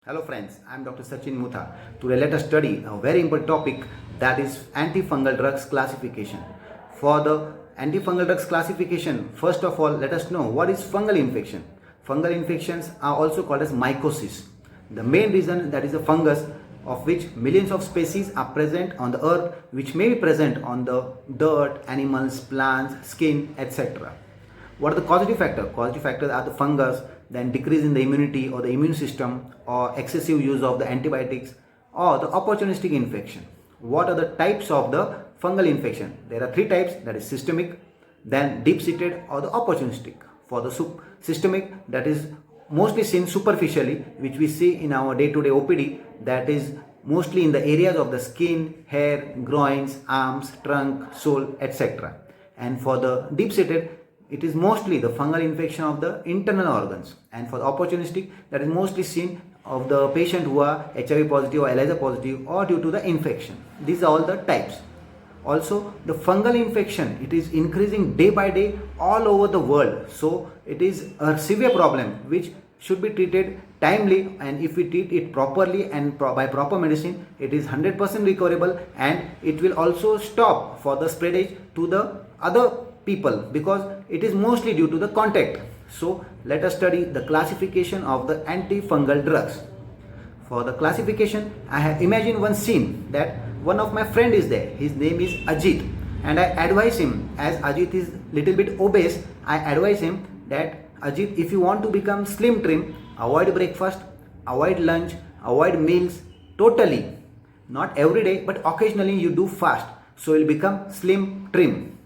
Hello friends, I am Dr. Sachin Mutha. Today let us study a very important topic, that is antifungal drugs classification. For the antifungal drugs classification, first of all let us know what is fungal infection. Fungal infections are also called as mycosis. The main reason that is a fungus of which millions of species are present on the earth, which may be present on the dirt, animals, plants, skin, etc. What are the causative factors? Causative factors are the fungus, then decrease in the immunity or the immune system, or excessive use of the antibiotics, or the opportunistic infection. What are the types of the fungal infection? There are three types, that is systemic, then deep-seated, or the opportunistic. For the systemic, that is mostly seen superficially, which we see in our day-to-day OPD, that is mostly in the areas of the skin, hair, groins, arms, trunk, sole, etc. And for the deep-seated, it is mostly the fungal infection of the internal organs. And for the opportunistic, that is mostly seen of the patient who are HIV positive or ELISA positive or due to the infection. These are all the types. Also, the fungal infection, it is increasing day by day all over the world. So it is a severe problem which should be treated timely, and if we treat it properly and by proper medicine, it is 100% recoverable, and it will also stop for the spreadage to the other people, because it is mostly due to the contact. So let us study the classification of the antifungal drugs. For the classification, I have imagined one scene that one of my friend is there. His name is Ajit, and I advise him, as Ajit is little bit obese, I advise him that Ajit, if you want to become slim trim, avoid breakfast, avoid lunch, avoid meals totally. Not every day, but occasionally you do fast, so you will become slim trim.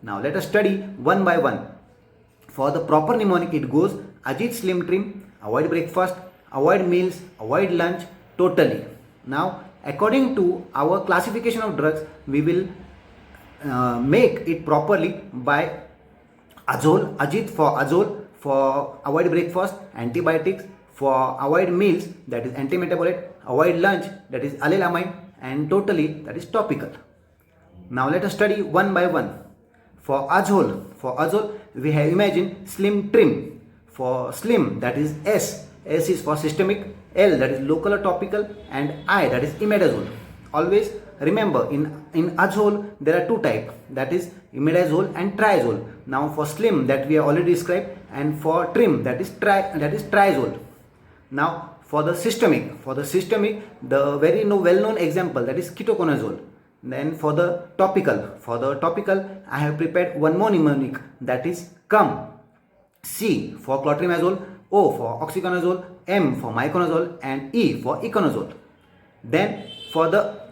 Now let us study one by one. For the proper mnemonic, it goes Ajit slim trim, avoid breakfast, avoid meals, avoid lunch totally. Now according to our classification of drugs, we will make it properly by azole. Ajit for azole, for avoid breakfast, antibiotics, for avoid meals, that is antimetabolite, avoid lunch, that is allylamine, and totally, that is topical. Now let us study one by one. For azole, we have imagined slim trim. For slim, that is S. S is for systemic, L, that is local or topical, and I, that is imidazole. Always remember, in azole there are two types, that is imidazole and triazole. Now for slim, that we have already described, and for trim, that is triazole. Now for the systemic, the very well-known example, that is ketoconazole. Then for the topical, I have prepared one more mnemonic, that is CUM. C for clotrimazole, O for oxyconazole, M for miconazole, and E for iconazole. Then for the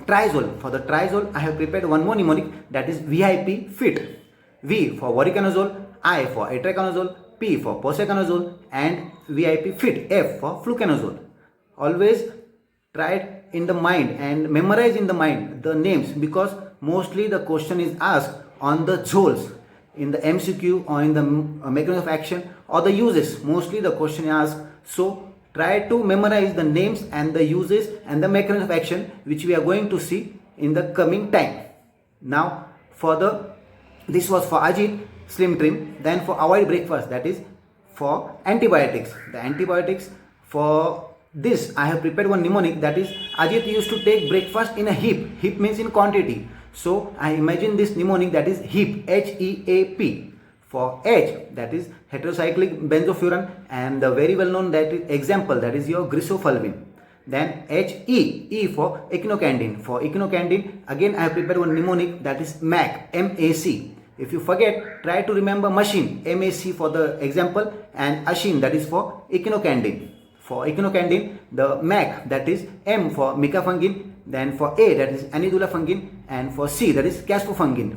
triazole, I have prepared one more mnemonic, that is VIP fit. V for voriconazole, I for itraconazole, P for posaconazole, and VIP fit, F for fluconazole. Always try it in the mind and memorize in the mind the names, because mostly the question is asked on the zoles in the MCQ or in the mechanism of action or the uses. Mostly the question is asked, so try to memorize the names and the uses and the mechanism of action, which we are going to see in the coming time. Now this was for Ajit slim trim. Then for avoid breakfast, that is for antibiotics. The antibiotics, for this I have prepared one mnemonic, that is Ajit used to take breakfast in a heap. Heap means in quantity. So I imagine this mnemonic, that is HEAP, HEAP. For H, that is heterocyclic benzofuran, and the very well known example, that is your grisofulvin. Then HE, E for echinocandin. For echinocandin, again I have prepared one mnemonic, that is MAC, MAC. If you forget, try to remember machine, MAC for the example, and Ashin, that is for echinocandin. For echinocandin, the MAC, that is M for micafungin, then for A, that is anidulafungin, and for C, that is caspofungin.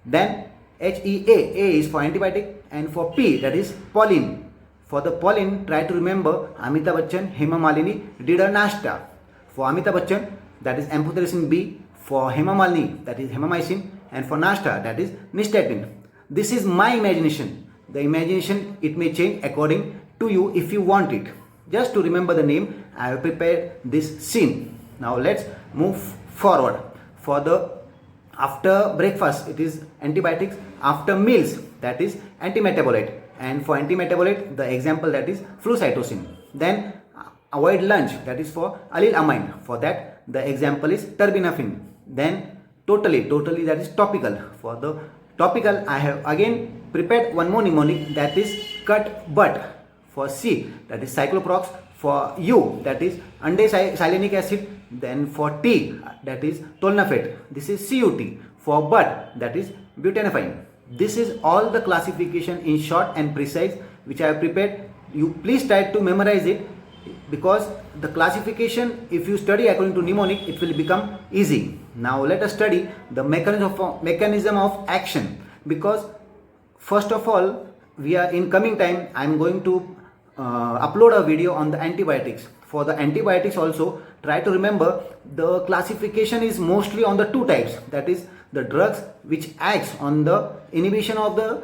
Then HEA, A is for antibiotic, and for P, that is pollen. For the pollen, try to remember Amitabh Bachchan, Hema Malini did a nashta. For Amitabh Bachchan, that is amphotericin B. For Hema Malini, that is hemamycin, and for nashta, that is nystatin. This is my imagination. The imagination, it may change according to you if you want it. Just to remember the name, I have prepared this scene. Now let's move forward. For the after breakfast, it is antibiotics. After meals, that is antimetabolite. And for antimetabolite, the example, that is flucytosine. Then avoid lunch, that is for allylamine. For that, the example is terbinafine. Then totally, that is topical. For the topical, I have again prepared one more mnemonic, that is cut but. For C, that is cycloprox. For U, that is undesilenic acid. Then for T, that is tolnafate. This is CUT. For but, that is butanafine. This is all the classification in short and precise which I have prepared. You please try to memorize it, because the classification, if you study according to mnemonic, it will become easy. Now let us study the mechanism of action, because first of all, we are in coming time, I am going to upload a video on the antibiotics. For the antibiotics also, try to remember the classification is mostly on the two types, that is the drugs which acts on the inhibition of the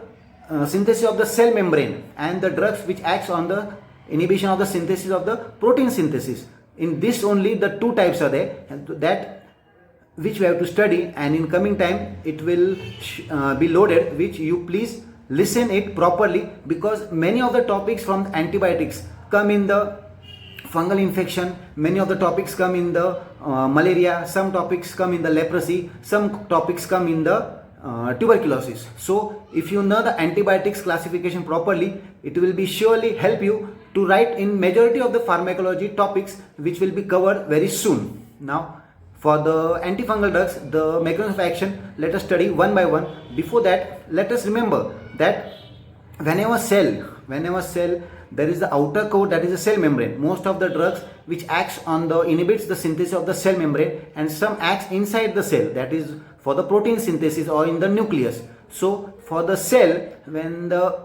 synthesis of the cell membrane, and the drugs which acts on the inhibition of the synthesis of the protein synthesis. In this only the two types are there, and that which we have to study, and in coming time it will be loaded, which you please listen it properly, because many of the topics from antibiotics come in the fungal infection, many of the topics come in the malaria, some topics come in the leprosy, some topics come in the tuberculosis. So if you know the antibiotics classification properly, it will be surely help you to write in majority of the pharmacology topics which will be covered very soon. Now for the antifungal drugs, the mechanism of action, let us study one by one. Before that, let us remember that whenever cell there is the outer core, that is the cell membrane. Most of the drugs which acts on the inhibits the synthesis of the cell membrane, and some acts inside the cell, that is for the protein synthesis or in the nucleus. So for the cell, when the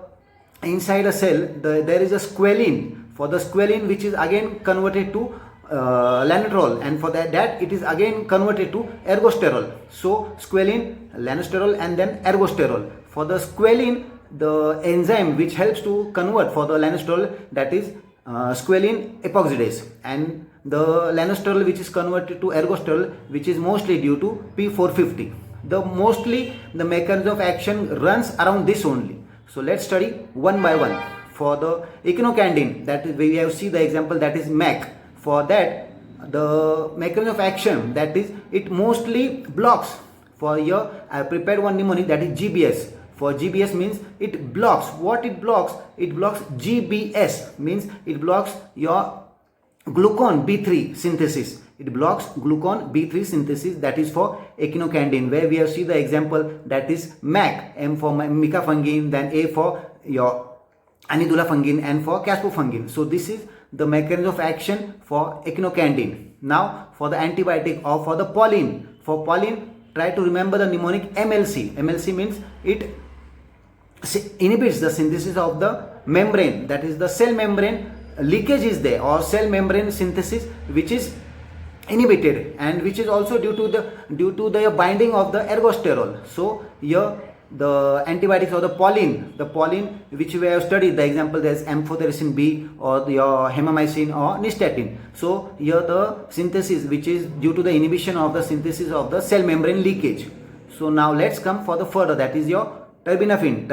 inside a cell there is a squalene. For the squalene, which is again converted to lansoprazole, and for that it is again converted to ergosterol. So squalene, lansoprazole, and then ergosterol. For the squalene, the enzyme which helps to convert for the lansoprazole, that is squalene epoxidase, and the lansoprazole which is converted to ergosterol, which is mostly due to P450. Mostly the mechanism of action runs around this only. So let's study one by one. For the echinocandin, that is, we have seen the example, that is MAC. For that, the mechanism of action, that is, it mostly blocks. For here I have prepared one mnemonic, that is GBS. For GBS means it blocks. What it blocks? It blocks GBS, means it blocks your glucon B3 synthesis. It blocks glucon B3 synthesis, that is for echinocandin, where we have seen the example, that is MAC, M for micafungin, then A for your anidulafungin, and for caspofungin. So this is the mechanism of action for echinocandin. Now for the antibiotic, or for the pauline. For pauline, try to remember the mnemonic MLC. MLC means it inhibits the synthesis of the membrane, that is the cell membrane leakage is there, or cell membrane synthesis which is inhibited, and which is also due to the binding of the ergosterol. So here the antibiotics or the pauline which we have studied, the example, there is amphotericin B, or your hemamycin or nystatin. So here the synthesis which is due to the inhibition of the synthesis of the cell membrane leakage. So now let's come for the further, that is your terbinafine.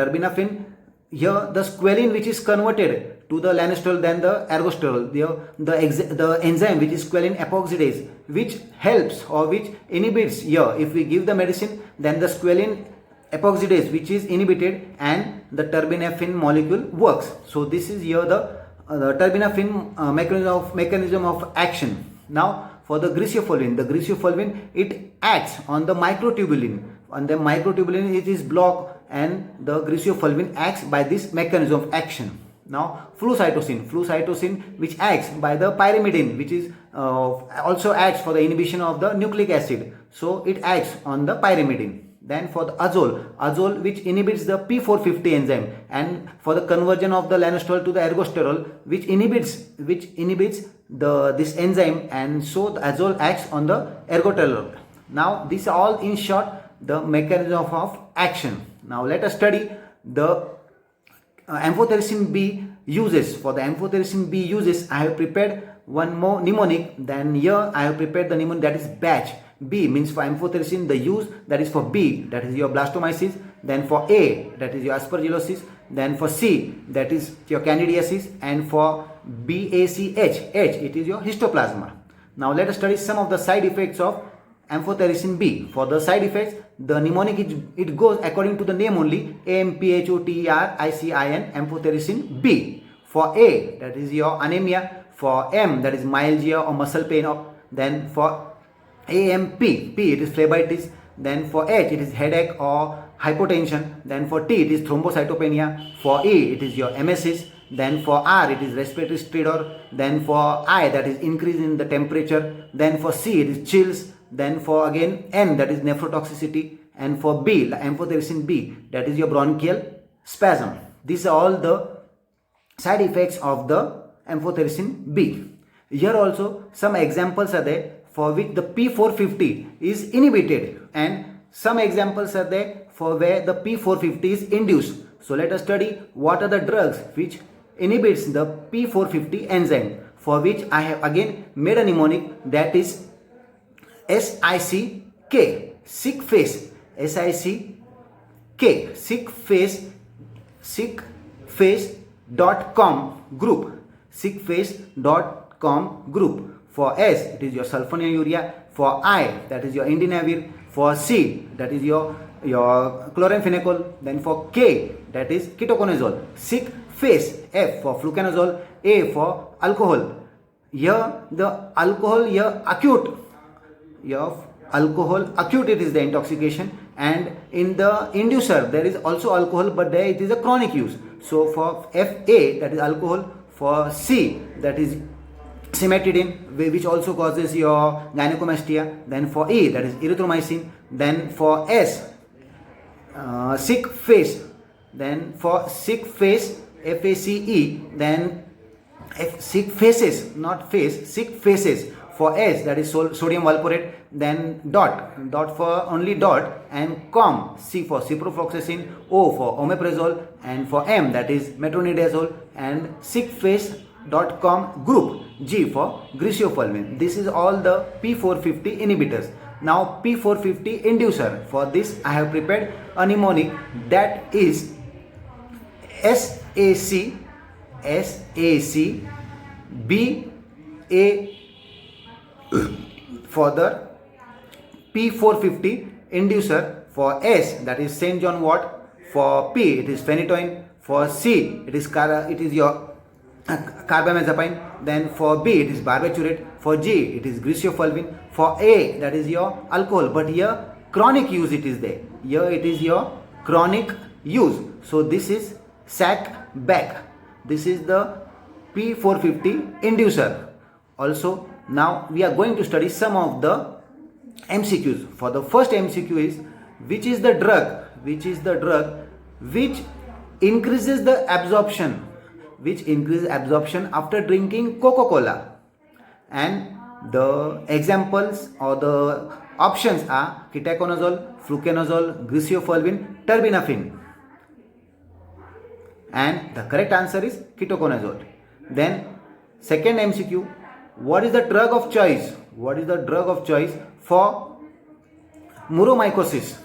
Here the squalene which is converted to the lansoprazole, then the ergosterol, the enzyme which is squalene epoxidase, which helps or which inhibits. Here if we give the medicine, then the squalene epoxidase which is inhibited, and the terbinafine molecule works. So this is here the terbinafine mechanism of action. Now for the griseofulvin, it acts on the microtubulin. On the microtubulin it is blocked, and the griseofulvin acts by this mechanism of action. Now flucytosine which acts by the pyrimidine, which is also acts for the inhibition of the nucleic acid. So it acts on the pyrimidine. Then for the azole which inhibits the P450 enzyme, and for the conversion of the lansoprazole to the ergosterol, which inhibits this enzyme, and so the azole acts on the ergosterol. Now these are all in short the mechanism of action. Now let us study the amphotericin B uses. For the amphotericin B uses, I have prepared one more mnemonic. Then here I have prepared the mnemonic, that is batch. B means for amphotericin, the use, that is for B, that is your blastomyces. Then for A, that is your aspergillosis. then for C, that is your candidiasis, and for BACH, it is your histoplasma. Now let us study some of the side effects of amphotericin B. For the side effects, the mnemonic it goes according to the name only, AMPHOTERICIN, amphotericin B. For A, that is your anemia. For M, that is myalgia or muscle pain. Then for AMP, P, it is phlebitis. Then for H, it is headache or hypotension. Then for T, it is thrombocytopenia. For E, it is your emesis. Then for R, it is respiratory stridor. Then for I, that is increase in the temperature. Then for C, it is chills. Then for again N, that is nephrotoxicity. And for B, amphotericin B, that is your bronchial spasm. These are all the side effects of the amphotericin B. Here also some examples are there for which the P450 is inhibited, and some examples are there for where the P450 is induced. So let us study what are the drugs which inhibits the P450 enzyme, for which I have again made a mnemonic, that is SICK, sick face, SICK, sickface.com group, sickface.com group. For S, it is your sulfonylurea. For I, that is your indinavir. For C, that is your chloramphenicol. Then for K, that is ketoconazole. Sick face, F for fluconazole. A for alcohol. Here the alcohol, here acute. Your alcohol acute, it is the intoxication, and in the inducer there is also alcohol, but there it is a chronic use. So for FA, that is alcohol. For C, that is cimetidine, which also causes your gynecomastia. Then for E, that is erythromycin. Then for S, sick face. Then for sick face, FACE. Then sick faces, not face, sick faces. For S, that is sodium valproate. Then dot for only dot, and COM, C for ciprofloxacin, O for omeprazole, and for M, that is metronidazole, and sickface.com group, G for griseofulvin. This is all the P450 inhibitors. Now P450 inducer. For this I have prepared a mnemonic, that is SAC BA for the P450 inducer. For S, that is St. John wort. For P, it is phenytoin. For C, it is your carbamazepine. Then for B, it is barbiturate. For G, it is griseofulvin. For A, that is your alcohol, but here chronic use it is there. Here it is your chronic use. So this is SAC-BAC. This is the P450 inducer. Also, now we are going to study some of the MCQs. For the first MCQ is, which is the drug which increases the absorption, after drinking Coca-Cola? And the examples or the options are ketoconazole, fluconazole, griseofulvin, terbinafine. And the correct answer is ketoconazole. Then second MCQ, what is the drug of choice? For Moa-Mcq'S?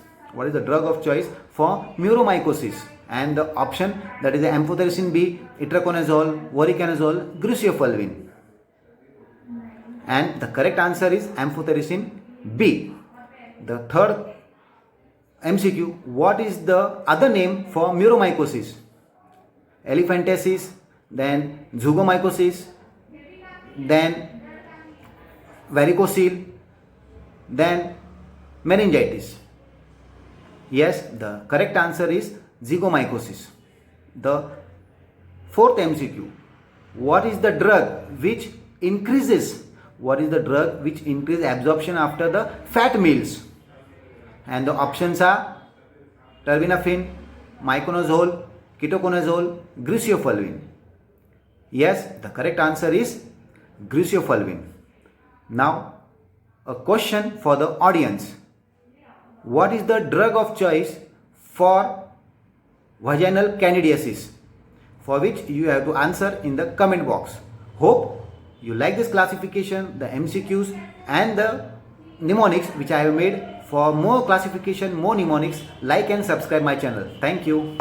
And the option, that is the amphotericin B, itraconazole, voriconazole, griseofulvin. And the correct answer is amphotericin B. The third MCQ, what is the other name for Moa-Mcq'S? Elephantiasis, then zygomycosis, then varicocele, then meningitis. Yes, the correct answer is zygomycosis. The fourth MCQ, what is the drug which increases absorption after the fat meals? And the options are terbinafine, miconazole, ketoconazole, griseofulvin. Yes, the correct answer is griseofulvin. Now, a question for the audience. What is the drug of choice for vaginal candidiasis? For which you have to answer in the comment box. Hope you like this classification, the MCQs and the mnemonics which I have made. For more classification, more mnemonics, like and subscribe my channel. Thank you.